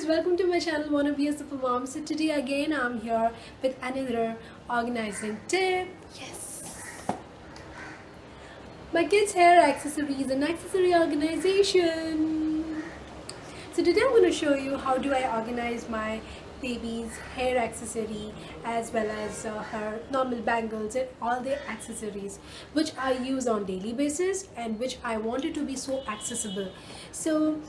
welcome to my channel Wanna Be a Super Mom. So today again I'm here with another organizing tip. Yes, my kids' hair accessories and accessory organization. So today I'm going to show you how do I organize my baby's hair accessory as well as her normal bangles and all the accessories which I use on daily basis and which I wanted to be so accessible. So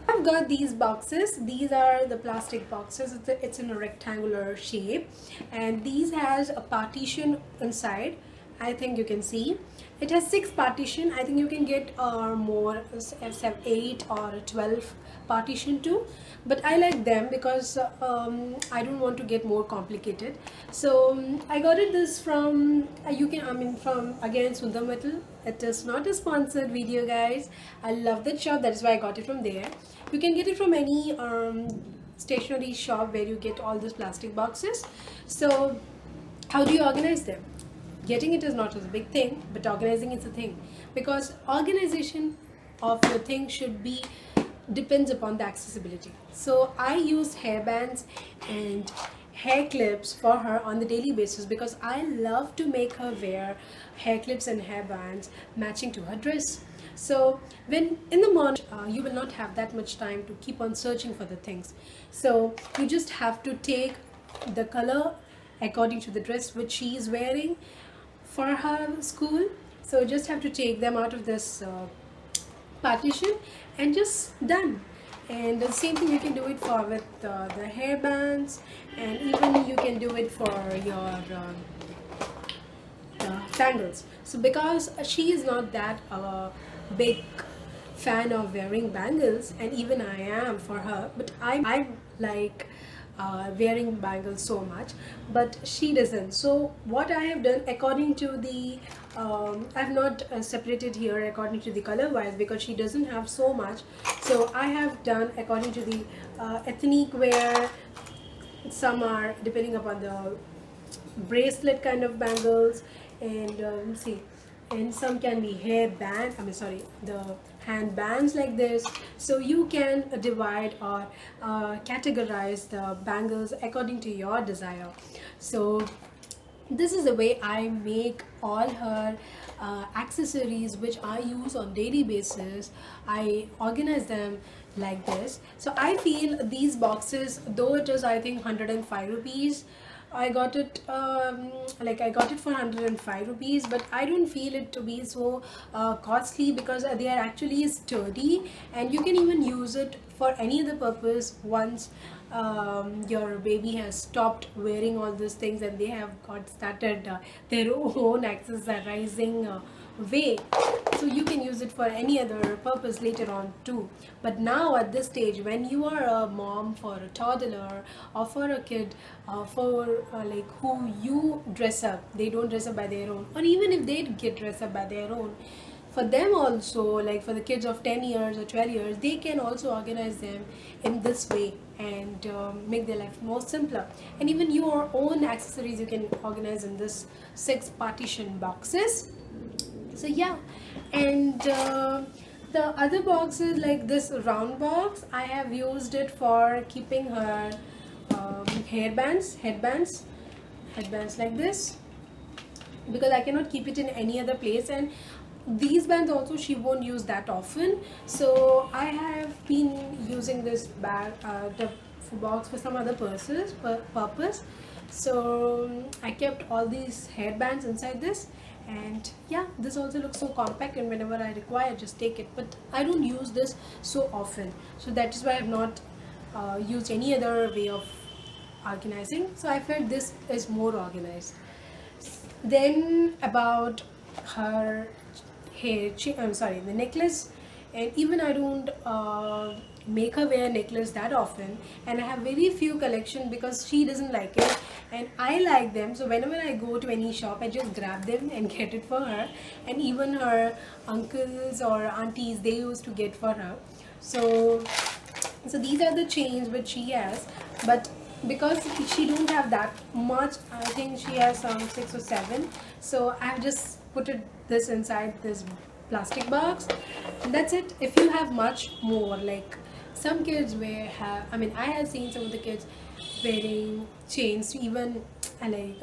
I've got these boxes. These are the plastic boxes. It's in a rectangular shape and these has a partition inside. I think you can see it has 6 partition. I think you can get more 8 or 12 partition too, but I like them because I don't want to get more complicated. So I got this from from again Sundar Metal. It is not a sponsored video, guys. I love that shop, that is why I got it from there. You can get it from any stationery shop where you get all these plastic boxes. So how do you organize them? Getting it is not a big thing, but organizing is a thing, because organization of your thing should be depends upon the accessibility. So I use hairbands and hair clips for her on the daily basis because I love to make her wear hair clips and hairbands matching to her dress. So when in the morning you will not have that much time to keep on searching for the things, so you just have to take the color according to the dress which she is wearing for her school. So just have to take them out of this partition and just done. And the same thing you can do it for with the hair bands, and even you can do it for your bangles. So because she is not that big fan of wearing bangles, and even I am for her, but I like wearing bangles so much, but she doesn't. So what I have done according to the I have not separated here according to the color wise because she doesn't have so much. So I have done according to the ethnic wear. Some are depending upon the bracelet kind of bangles, and see, and some can be hair band, the hand bands like this. So you can divide or categorize the bangles according to your desire. So this is the way I make all her accessories which I use on daily basis. I organize them like this. So I feel these boxes, though it is I think 105 rupees, I got it I got it for 105 rupees, but I don't feel it to be so costly because they are actually sturdy and you can even use it for any other purpose once your baby has stopped wearing all these things and they have got started their own accessorizing way. So you can use it for any other purpose later on too. But now at this stage, when you are a mom for a toddler or for a kid for like who you dress up, they don't dress up by their own, or even if they get dressed up by their own, for them also, like for the kids of 10 years or 12 years, they can also organize them in this way and make their life more simpler. And even your own accessories you can organize in this 6 partition boxes. So yeah, and the other boxes, like this round box, I have used it for keeping her headbands like this, because I cannot keep it in any other place, and these bands also she won't use that often. So I have been using this bag, the box, for some other purpose. So I kept all these headbands inside this, and yeah, this also looks so compact, and whenever I require just take it, but I don't use this so often, so that is why I have not used any other way of organizing. So I felt this is more organized. Then about her hair, the necklace, and even I don't make her wear necklace that often, and I have very few collection because she doesn't like it and I like them. So whenever I go to any shop, I just grab them and get it for her, and even her uncles or aunties, they used to get for her. So these are the chains which she has, but because she don't have that much, I think she has some 6 or 7, so I have just put this inside this plastic box, and that's it. If you have much more, like some kids I have seen some of the kids wearing chains, even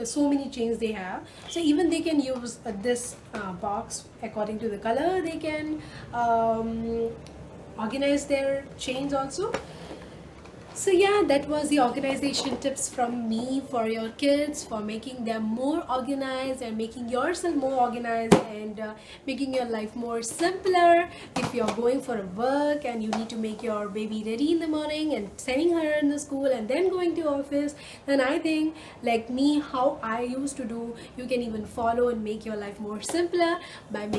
so many chains they have, so even they can use this box according to the color. They can organize their chains also. So yeah, that was the organization tips from me for your kids, for making them more organized and making yourself more organized, and making your life more simpler. If you're going for a work and you need to make your baby ready in the morning and sending her in the school and then going to office, then I think, like me, how I used to do, you can even follow and make your life more simpler by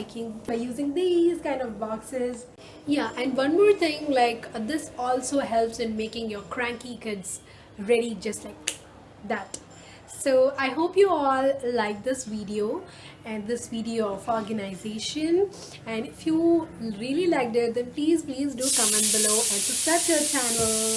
using these kind of boxes. Yeah, and one more thing, like this also helps in making your cranky kids ready just like that. So I hope you all like this video and this video of organization, and if you really liked it, then please do comment below and subscribe to our channel.